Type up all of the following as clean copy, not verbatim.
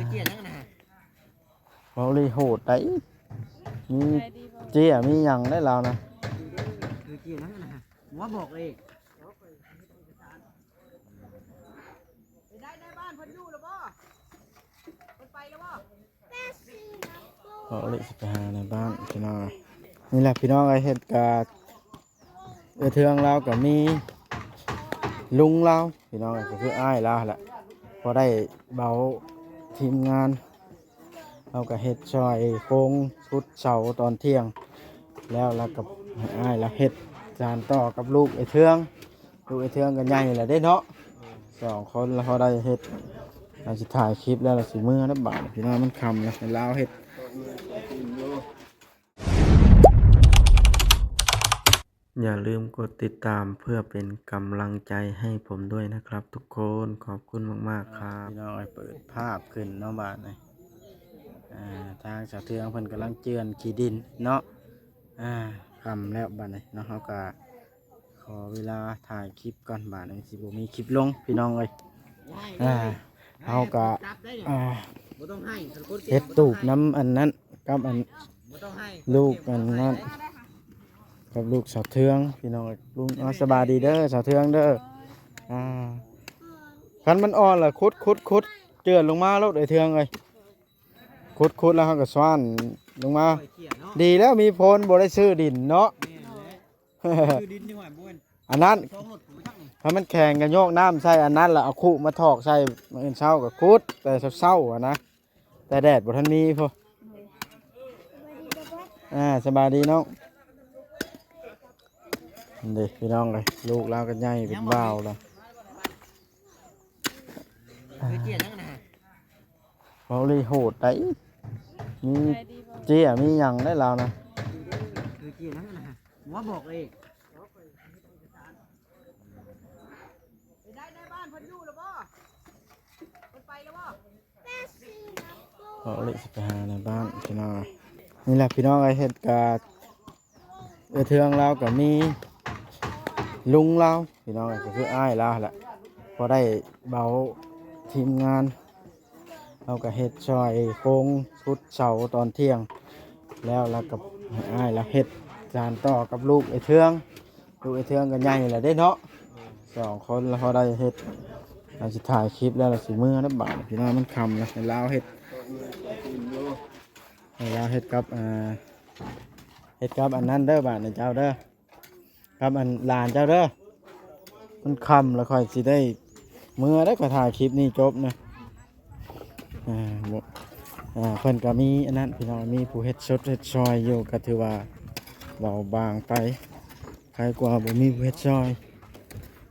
เจียนั่งนะเราเลยโหดได้มีเจียมีหยังได้เรานะคือเจียนั่งนะหัวบอกเลยได้ในบ้านพันยูหรือเปล่าไปแล้วบ่เราเลยสิไปหาในบ้านพี่น้องนี่แหละพี่น้องไอ้เฮ็ดกาเทืองเรากับมีลุงเราพี่น้องก็คืออ้ายเราแหละพอได้เบาทีมงานเราก็เฮ็ดซอยโค้งชุดเสาตอนเที่ยงแล้วเรากับอ้ายเราเฮ็ดจานต่อกับลูกไอ้เทืองลูกไอ้เทืองกันใหญ่แหละได้เนาะ2 คนแล้วพอได้เฮ็ดเราจะถ่ายคลิปแล้วเราสิมือนะบาทพี่น้องมันคำนะเราเฮ็ดอย่าลืมกดติดตามเพื่อเป็นกำลังใจให้ผมด้วยนะครับทุกคนขอบคุณมากๆครับพี่น้องเปิดภาพขึ้นเนาะบาทเลยทางสะเทืองเพิ่นกำลังเจือนขี้ดินเนาะคำแล้วบาทเลยเนาะเขาก็ขอเวลาถ่ายคลิปก่อนบาทเลยสิบ่มีคลิปลงพี่น้องเลยเขาก็เฮ็ดตูบน้ำอันนั้นกับอันลูกอันนั้นกับลูกสาวเทืองพี่น้องลุงสบายดีเด้อสาวเทืองเด้อคันมันอ่อนล่ะคุดเจือนลงมาแล้วไอ้เทืองเลยคุดแล้วเขาก็ซ้อนลงมาดีแล้วมีโพนบ่ได้ซื้อดินเนาะอันนั้นถ้ามันแข็งกันโยกน้ำใส่อันนั้นล่ะเอาคู่มาถอกใส่มื้อเช้ากับคุดแต่เช้าๆนะแต่แดดบ่ทันมีพอสบายดีน้องเด็กพี่น้องเลยลูกเรากันใหญ่เป็นบ่าวแล้วเราเลยโหดได้มีเจียมีหยังได้เรานะคือเจียนั่งนะหัวบอกเลยได้ในบ้านพันยูหรือเปล่าไปแล้วบ่เราเลยสิไปหาในบ้านพี่น้องนี่แหละพี่น้องไอ้เฮ็ดกาเทืองเรากับมีลุงเราพี่น้องก็คืออ้ายเราแหละพอได้เบาทีมงานเราก็เฮ็ดซอยโค้งชุดเสาตอนเที่ยงแล้วเรากับอ้ายเราเฮ็ดจานต่อกับลูกไอ้เทืองลูกไอ้เทืองกันใหญ่แหละได้เนาะ2 คนแล้วพอได้เฮ็ดเราจะถ่ายคลิปแล้วเราสิมือนะบาทพี่น้องมันคำนะเราเฮ็ดกับเฮ็ดกับอันนั้นเด้อบาทเจ้าเด้อครับอันหลานเจ้าเด้อมันคำแล้วค่อยสิได้เมื่อได้ก็ถ่ายคลิปนี้จบนะเพิ่นก็มีอันนั้นพี่น้องมีผู้เฮ็ดสดเฮ็ดซอยอยู่ก็ถือว่าเบาบางไปใครกว่าบ่มีผู้เฮ็ดซอย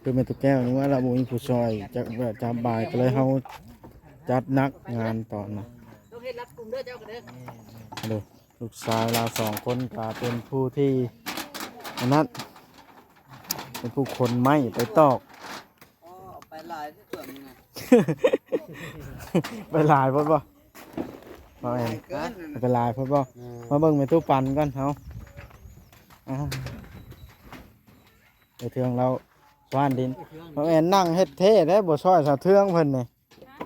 คือแม่ตุ๊กแก้วนี่ว่าเราบ่มีผู้ซอยจะบ่ายก็เลยเฮาจัดหนักงานตอนน่ะต้องเฮ็ดรัดกลุ่มเด้อเจ้ากันเด้อดูลูกชายเรา2 คนก็เป็นผู้ที่อันนั้นเป็นผู้คนไม้ไปตอกไปลายที่ส่วนนึงไปลายพ่อบ่มาเองไปลายพ่อบ่มาเบิ่งไปตู้ปั่นก่อนเฮาไอ้เทืองเราสว่านดินมาเอ็นนั่งเฮ็ดเท่ได้บ่ช่วยสาวเทืองเพิ่นนี่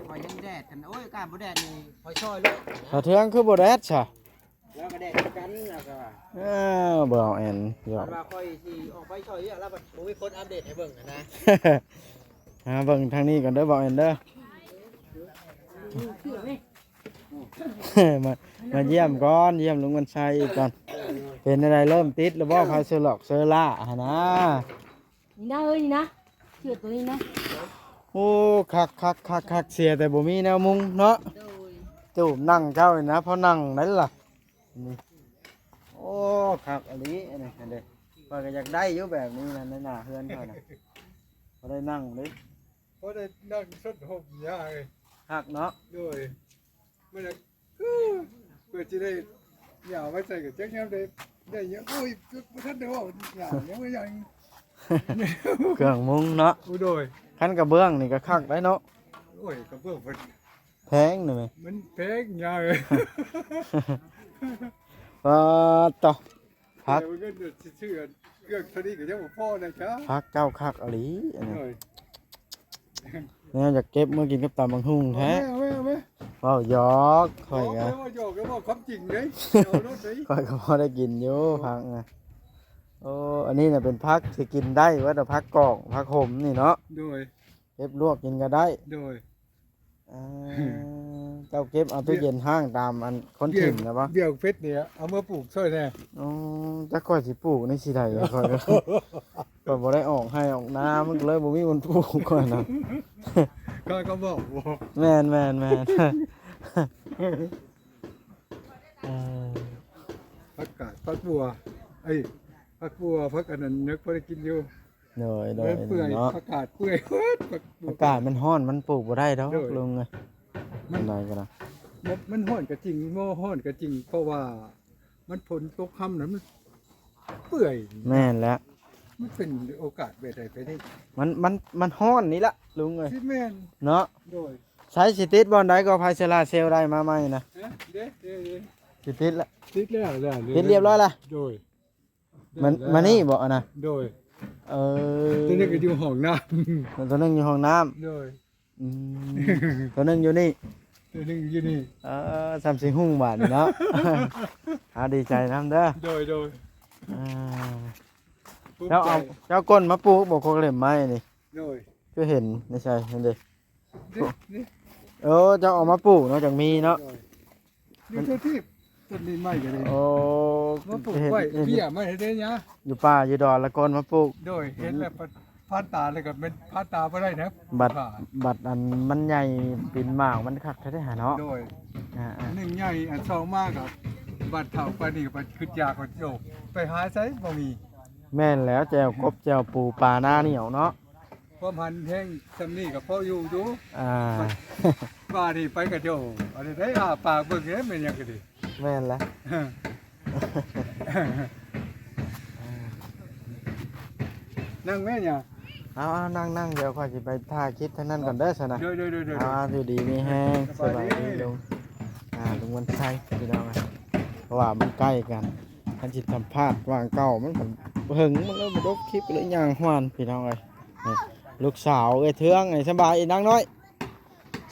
พอยังแดดกันโอ้ยการบ่แดดนี่พอช่วยลูกสาวเทืองคือบ่แดดซะแล้วก็แดดกันแล้วก็บ่เอาแอนยอมว่าค่อยสิออกไปช่วยแล้วบ่มีคนอัปเดตให้เบิ่งนะเบิ่งทางนี้ก่อนเด้อบ่แอนเด้อมาเยี่ยมก่อนเยี่ยมลุงวันชัยก่อนเป็นอะไรเริ่มติดแล้วบ่ไฟเซอร์ล็อกเซอร์ล่านะนี่นะเอ้ยนี่นะเชือกตัวนี้นะโอ้คักเสียแต่บ่มีแนวมุงเนาะจูบนั่งเจ้าเลยนะเพราะนั่งนั่นล่ะนี่โอ้คักอันนี้นี่เด้ว่าก็อยากได้อยู่แบบนี้นะในหน้าเฮือนเท่าน่ะบ่ได้นั่งเลยพอได้นั่งสดห่มยาเลยคักเนาะด้วยมันเพื่อจะได้ยาวไว้ใส่กับแจ็คยังได้ยังโอ้ยท่านเดี๋ยวยังไม่ยังเครื่องมุงเนาะโดยขั้นกระเบื้องนี่ก็คักได้เนาะโอ้ยกระเบื้องแพงหน่อยมันแพงยาวเลยต่อพักเงินชื่อเรื่องคดีกับเจ้าพ่อนะครับพักเจ้าคักอะไรเนี่ยอยากเก็บเมื่อกินกับตำบังหุ่งแท้ เว้าหยอกค่อยก็ ว่าหยอกแล้วว่าความจริงเลยเอารถเลย ค่อยก็พอได้กินอยู่พักนะโอ้อันนี้น่ะเป็นพักที่กินได้ว่าแต่พักกอกพักขมนี่เนาะ โดย เก็บลวกกินก็ได้ โดย อ่าเจ้าเก็บเอาตู้เย็นห้างตามอันคนถิ่นนะปะ เบี้ยวเพชรเนี่ยเอามาปลูกช่วยแน่ อ๋อจะค่อยสิปลูกในสิได้ค่อยก็ ก็บ่ได้ออกให้ออกน้ำมันก็เลยบ่มีคนปลูกก่อนนะ ก็บอกว่า แม่นแม่นแม่น ผักกาดผักบัวไอ้ผักบัวผักอันนั้นนึกพอได้กินอยู่ โดยโดย เปื่อย เนาะ ผักกาดเปื่อยผักบัว อากาศมันร้อนมันปลูกบ่ได้ดอก โดย ลุงเอ้ยมันได้ก็นะ มันห้อนก็จริงบ่ห้อนก็จริง เพราะว่ามันฝนตกค่ำนั้นมันเปื่อย แม่นแล้ว มันเป็นโอกาสแบบใดไปได้ มันร้อนนี่ละลุงเอ้ย ที่แม่น เนาะ โดย ใช้สิติดบ่อนใดก็ไฟเซลาเซลลได้มาใหม่นะ เด้เด้ สิติดละ ติดแล้ว ติดเรียบร้อยละ โดย มันนี่บ่อะนะ โดย เออ ตัวนี้ก็อยู่ห้องน้ ตัวหนึงอยู่ห้องน้ำ ำโดย อืมตัวหนึงอยู่นี่ ตัวนึงอยู่นี่ สามสิงหุ่งบาทนี่เนาะ ดีใจน้ำเด้อ โดย อ่า ภูมิ เจ้า ใจ เอาเจ้าก้นมาปลูกบอกโคกเล่มไม้นี่ โดย ก็เห็นไม่ใช่เห็นดิ นี่ เจ้าเอามาปลูกเนาะจากมีเนาะ นี่ตัวที่ต้นนี้ไม่กันเลย โอ้ มาปลูก เห็น ไว้ เห็น เบี้ยไม่ได้ยะ อยู่ป่าอยู่ดอนละก้นมาปลูก โดยเห็นแล้วผ่านตาเลยกับเป็นผ่านตาไม่ได้นะ บัดอันมันใหญ่ปินหมากมันคักแท้ๆหาเนาะ โดย อ่า หนึ่งใหญ่อันสองมากกับบัดเท่าไปนี่กับคือยากกว่าโจกไปหาใช้บ่มี แม่นแล้วแจวกบแจวปูปลาหน้าเหนียวเนาะ ความหันแห้งซำนี่กับพ่ออยู่ดู อ่า ว่านี่ไปกับโจอันนี้ได้ปากเบิ่งเห็นเป็นยังไงดิ แม่นแล้ว นั่งแม่เนี่ย เอานั่งเดี๋ยวค่อยสิไปถ่ายคลิปเท่านั้นก่อนเด้อสนะ เดี๋ยว อยู่ดีมีแห้งสบายดีลุงลุงวันชัยพี่น้องเพราะว่ามันใกล้กันท่านจิตสัมภาษณ์วางเก่ามันผมหึงมันเลยมาดกคลิปเลยย่างหวานพี่น้องเลยนี่ลูกสาวไอ้เทืองไอ้สบายอีนางน้อย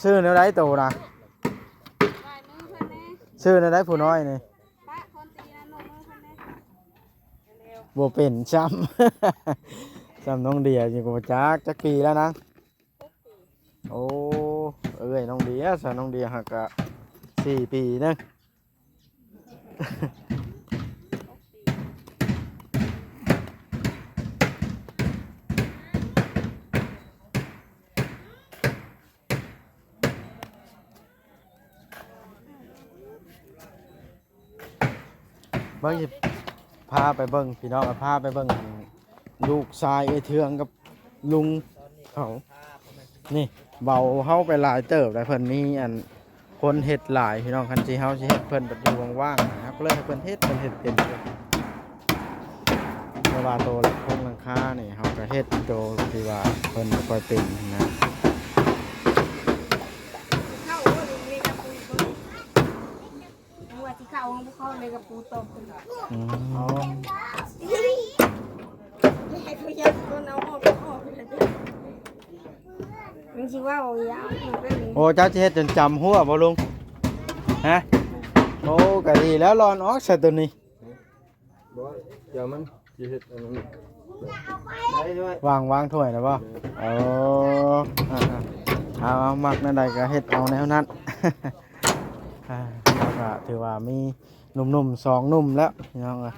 ชื่อเนื้อไรโตนะชื่อเนื้อไรผู้น้อยนี่บัวเป็นช้ำ ซ้ำน้องเดียอยู่กับจักปีแล้วนะโอ้เอ้ยน้องเดียสาวน้องเดียหักกะ4 ปีนึง เบิ่งสิพาไปเบิ่งพี่น้องพาไปเบิ่งลูกชายไอ้เทืองกับลุงเขานี่เบาเฮาไปหลายเติบแล้วเพิ่นมีอันคนเฮ็ดหลายพี่น้องคันสิเฮาสิเฮ็ดเพิ่นแบบอยู่ว่างๆนะครับก็เลยให้เพิ่นเฮ็ดเป็นเวลาโตแล้วคงหลังคานี่เฮาก็เฮ็ดโตที่ว่าเพิ่นบ่ค่อยเป็นนะ เข้าว่าเลยกับปูว่าที่เข้าของพวกเขาเลยกับปูตบกัน อืม ให้เขายัดก้นเอาออกเลยมันคิดว่าเอายาวมันเป็น โอ้เจ้าสิเฮ็ดจนจำหัวบ่ลุงฮะโอ้ก็ดีแล้วรอนออกซะตัวนี้ บ่เดี๋ยวมันสิเฮ็ดอันนั้น วางถ้วยนะป่ะเอามักนั่นใดก็เฮ็ดเอาแนวนั้น แล้วก็ถือว่ามีหนุ่มๆ2 หนุ่มแล้วพี่น้องเอ้ย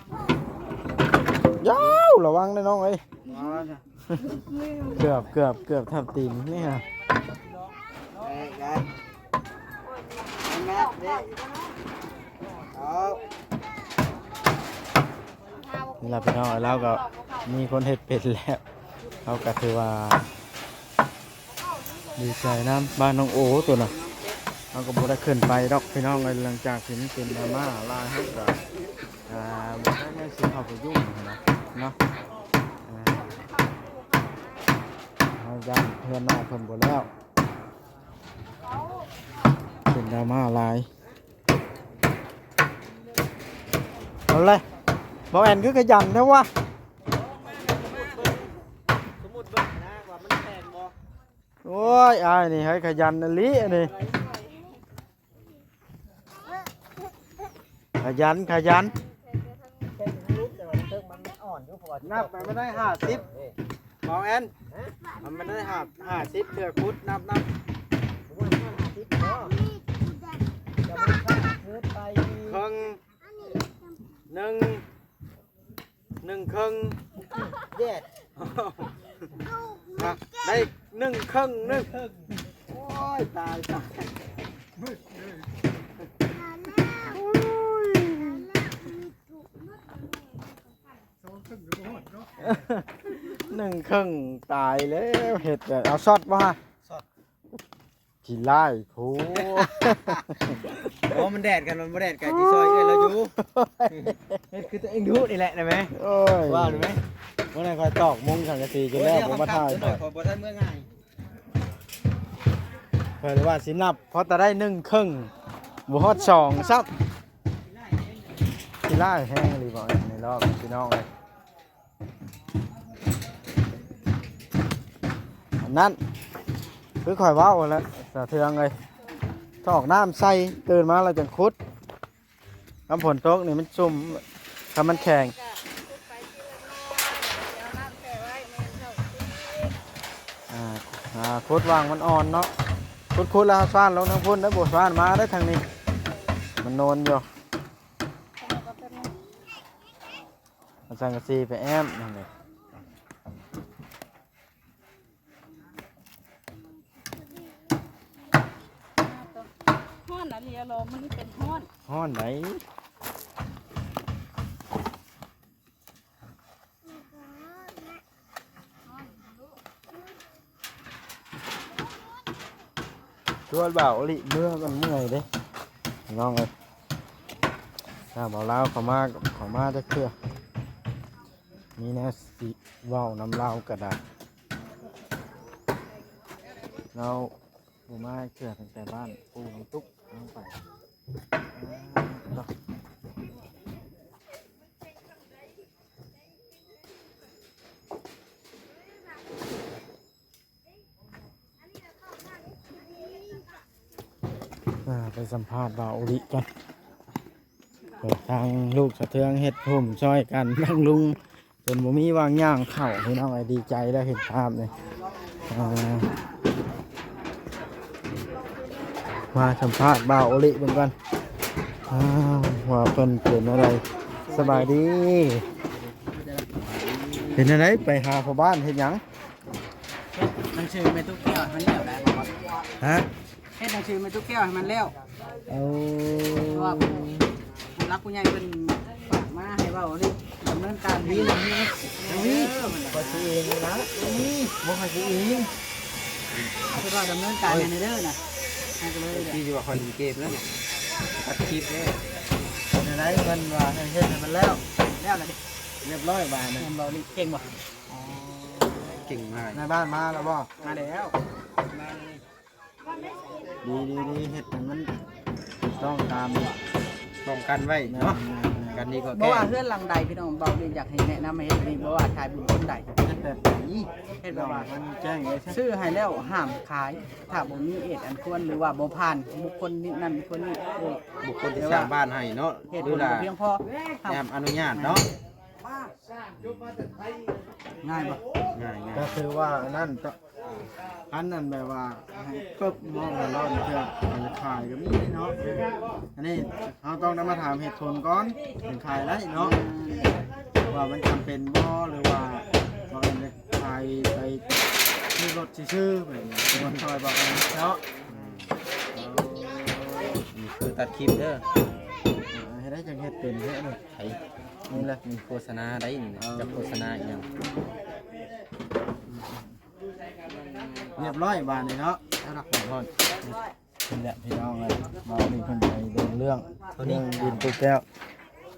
ยาวระวังนะน้องเอ้ยเกือบทับตีนนี่ฮะนี่แหละพี่น้องแล้วก็มีคนเฮ็ดเป็ดแล้วเขาก็ถือว่าดีใจน้ำบ้านน้องโอตัวน่ะเขาก็บ่ได้ขึ้นไปดอกพี่น้องเลยหลังจากที่มันเป็นดราม่าลายเขาก็บ่ได้ไม่สิเข้าไปยุ่งนะเนาะเขาย่านเพื่อนหน้าเพิ่นบ่แล้วเป็นดราม่าลายเอาเลยบ่แอนคือขยันนะวะโอ้ยอ้ายนี่ให้ขยันนะลินี่ ขยันขยัน นับไปไม่ได้50หมอแอนมันไม่ได้50เทื่อคุดนับครึ่งหนึ่งครึ่งเด็ดได้1ครึ่งโอ้ยตายหนึ่งครึ่งตายแล้วเห็ดแบบเอาซอดมากี่ไล่โอ้ โอ้มันแดดกันมันบ่แดดกันที่ซอยเอ้ยเราอยู่เฮ็ดคือตัวเองดูนี่แหละได้ไหม โอ้ย ว่าหรือไหม เมื่อไหร่คอยตอกมุ้งสังกะสีจนแล้วผมมาถ่าย หน่อยขอบ่ทันเมื่อง่าย เพื่อว่าสินับเพราะแต่ได้หนึ่งครึ่งบวฮอดสองซับกี่ไล่แห้งรีบอกในรอบพี่น้องเลยอันนั้นคือคอยว้าวแล้วสะเทืองเลยถ้าออกน้ำใส่ตื่นมาเราจะคุดน้ำฝนตกนี่มันซุ่มถ้ามันแข็งคุดวางมันอ่อนเนาะคุดแล้วซ่านลงทางพุ่นแล้วบวซ่านมาได้ทางนี้มันโนนอยู่เอาสังกะสีไปแอมนั่นเลย ฮ้อนอะไรอะลมมันนี่เป็นฮ้อน ห้อนไหนชวนบ่าวลิเมื่อมันเมื่อยเด้น้องเลยถ้าบ่าวลาวเขามาจะเครือมีแนวสีว่าวน้ำลาวกระดาษเราบ่มาเครือตั้งแต่บ้านปูน้ำตุ๊กน้องไปไปสัมภาษณ์บ่าวลิกันเปิดทางลูกสะเทืองเฮ็ดหุ่มช่อยกันนั่งลุงจนบ่มีวางย่างเข่าพี่น้องไอ้ดีใจได้เห็นภาพเลยมาสัมภาษณ์บ่าวลิเหมือนกันว่าเพิ่นเป็นอะไรสบายดีเป็นอะไรไปหาพ่อบ้านเฮ็ดหยัง หนังสือเมตุแก้วให้มันเลี้ยวได้บ่ครับ ฮะ เฮ็ดหนังสือเมตุแก้วให้มันเลี้ยว เอา เพราะว่าผู้รักผู้ใหญ่เป็นฝากมาให้เว่านี่ดำเนินการดีนะนี่นี่ ไปซื้อเองนะ นี่ บ่ให้ซื้อเอง คือว่าดำเนินการในเด้อนะให้ก็เลย ที่อยู่ว่าคอยเก็บแล้วเนี่ยตัดคลิปเด้ เป็นอะไรเพิ่นว่าให้เฮ็ดให้มันแล้ว แล้วล่ะดิ เรียบร้อยบาด แม่ นะ นบ่นี่เก่งบ่ เก่งมาก ในบ้านมาแล้วบ่ มาแล้ว ดีเฮ็ดให้มันต้องตาม ป้องกันไว้เนาะกันดีกว่า บ่ แก้ ว่าเฮือนหลังใดพี่น้องเบาดีอยากให้แนะนำให้เฮ็ดนี่บ่ว่าชายบุญคนใด เฮ็ดแบบนี้ เฮ็ดแบ เรา บว่า มันแจ้งเลยใช่ ซื้อให้แล้วห้ามขายถ้าบ่มีเหตุอันควรหรือว่าบ่ผ่านบุคคลนี้นั่นบุคคลนี้ บุคคลที่สร้างบ้านให้เนาะ เหตุ ห ผ รือ ล ล่ะ เพียงพอ แอมอนุญาตเนาะ ง่ายบ่ ง่าย ก็คือว่านั่นก็อันนั้นแบบว่าให้ปึ๊บมองแล้วเราเพื่อขายก็มีเนาะอันนี้เราต้องได้มาถามเหตุผลก่อนถึงขายได้เนาะว่ามันจำเป็นบ่หรือว่าบางทีขายไปที่รถชื่อๆแบบนี้คนซอยบอกอันนี้เนาะ นี่คือตัดคลิปเด้อ ให้ได้จังเฮ็ดเป็นเฮ็ดเลย ไผนี่แหละมีโฆษณาได้นี่นะจะโฆษณาอีกอย่าง เรียบร้อยบานนี้เนาะ เอาละขอโทษ นี่แหละพี่น้องเลยเรามีคนไปเรื่องดินปูแก้ว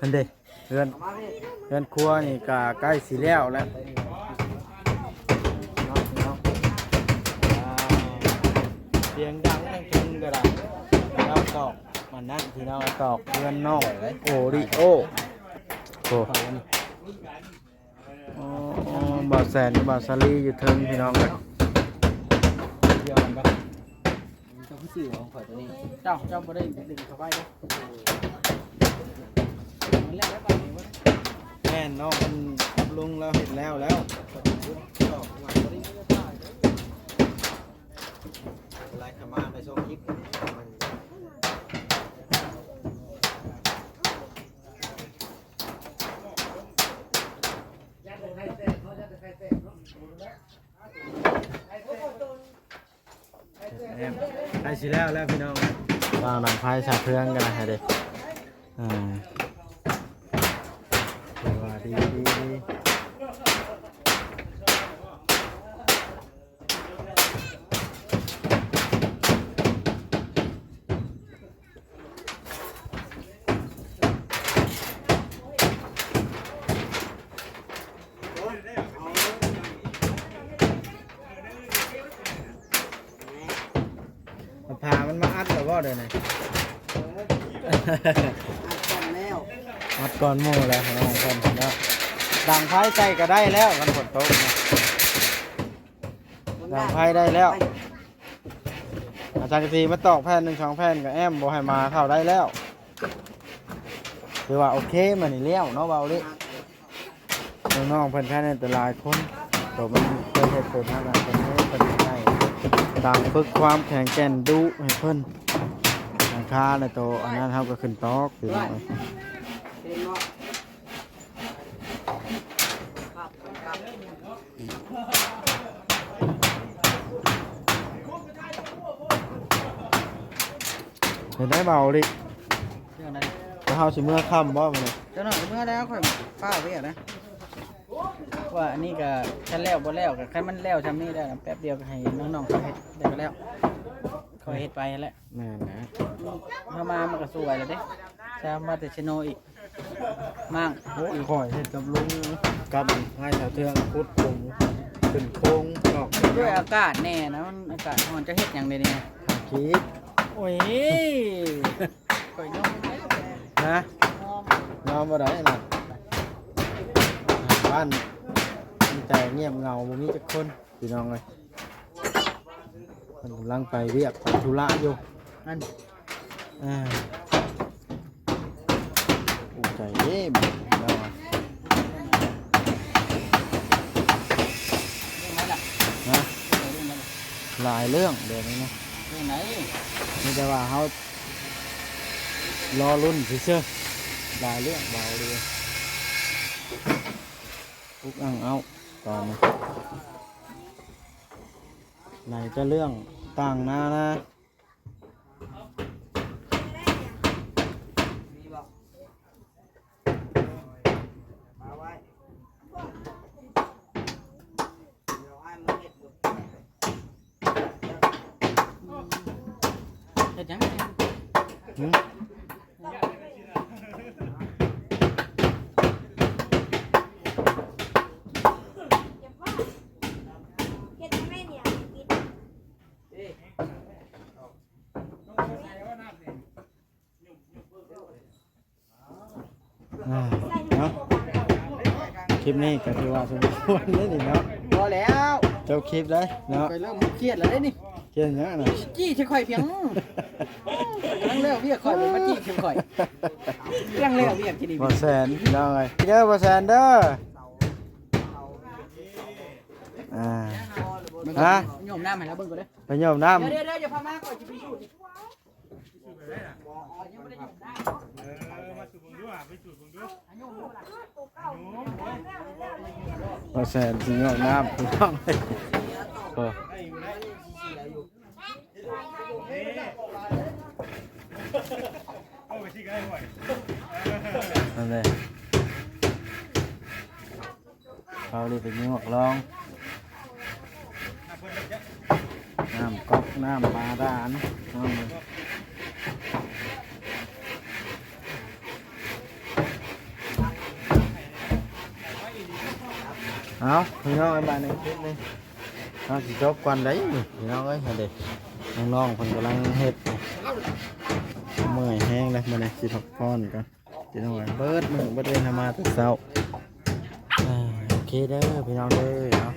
นั่นเด้เรือนครัวนี่ก็ใกล้สิแล้วแล้วเนาะพี่น้องเสียงดังทั้งคืนก็ได้เราตอกมันนั่นพี่น้องตอกเรือนนอกโอริโอโอ้บ่าวแสนกับบาวซาลีอยู่เทิงพี่น้องเลย เดียวกันปะเจ้าผู้สื่อของข่อยตัวนี้ เจ้าบ่ได้ดึงเข้าไปเด้อ มันแล้วได้ป่ะนี่วะ แม่นน้องมันกับลุงเราเห็นแล้วอะไรขมาไปส่งคลิปมัน ได้สิแล้วพี่น้องวางหนังไพ่ชาเพื่องกันนะฮะเด็กว่าดีพามันมาอัดหรือว่าเดี๋ยวไหน ก่อนแล้ว อัดก่อนหมู่แล้วน้องคนแล้วดังไพ่ใจก็ได้แล้วกันฝนตกนะดังไพ่ได้แล้วอาจารย์กตีมาตอกแผ่น1 2แผ่นกับแอมบ่ให้มาเข้าได้แล้วคือว่าโอเคมันนี่เลี้ยวเนาะเบาดิน้องๆเพิ่นแค่ในแต่หลายคนตัวมันเคยเห็นเป็นทางการเป็นได้ต่างฝึกความแข็งแกร่งดุให้เพิ่นหลังคาในตัวอันนั้นเฮาก็ขึ้นตอกอยู่หน่อย เห็นเนาะครับ เห็นได้เบาดิ เรื่องไหน แล้วเฮาสิเมื่อค่ำบ่มื้อนี้ เจ้าหน่อยเมื่อแล้วค่อยฟ้าไว้อะนะว่าอันนี้ก็แค่แล้วบ่แล้วก็แค่มันแล้วทำนี่ได้แป๊บเดียวก็ให้น้องๆเขาเฮ็ดได้ก็แล้วเขาเฮ็ดไปแล้ว แม่นนะ ถ้ามามันก็สวยแล้วเด้จะมาแต่ชโนอีกมั่ง โอ้ยข่อยเฮ็ดกับลุงกับง่ายแถวเทืองพุดปุงขึ้นโค้งตอก ด้วยอากาศแน่นะมันอากาศร้อนจะเฮ็ดหยังได้เนี่ย คิด โอ้ยข่อยยอมแล้ว นะนอนบ่ได้น่ะบ้านมีแต่เงียบเหงาบ่มีจักคนพี่น้องเอ้ยเพิ่นกำลังไปเวียกไปธุระอยู่ นั่น ภูมิใจเด้มเราอะ เรื่องไหนล่ะ นะ เรื่องไหนล่ะ หลายเรื่องเดี๋ยวนี้นะ เรื่องไหน มีแต่ว่าเขารอรุ่นเชื่อๆหลายเรื่องเบาเลยอุกอังเอาตอนนี้ไหนจะเรื่องต่างหน้านะ มีบอกมาไว้เดี๋ยวให้มันเฮ็ดดูเฮ็ดหยัง หึ อ่าเนาะคลิปนี้ก็ถือว่าสมควรเลยนี่เนาะ พอแล้ว จบคลิปเลยเนาะ ไปเริ่มเครียดแล้วเด้นี่ เกี่ยงเนี้ยนะ จี้ที่ข่อยเพียงกำลังเลิกเรียกข่อยเป็นมาจี้ที่ข่อยกำลังเลิกเรียกที่นี่ บ่แสนเนาะไงเด้อบ่แสนเด้ออ่า ฮะ โยมน้ำให้แล้วเบิ่งก่อนเด้อ ไปโยมน้ำ เดี๋ยวอย่าพามาก่อนจะไปสูดยังไม่ได้โยมได้มาสูดเบิ่งด้วยไปสูดเบิ่งด้วย บ่แสนสิโยมน้ำพี่น้องเลยโอ้ นั่นเลยเขาเลยไปงวกลองน้ำก๊อกน้ำบาดาลน้ำเลยเอาพี่น้องไอ้บ้านในคลิปนี้เราสิจบก่อนได้นี่พี่น้องเอ้ยเด็กน้องๆคนกำลังเฮ็ดนี่เมื่อยแห้งเลยมาเลยสิพักผ่อนกันพี่น้องเอ้ยเบิดมือเบิดเรียนทำมาแต่เช้าโอเคเด้อพี่น้องเด้อเนาะ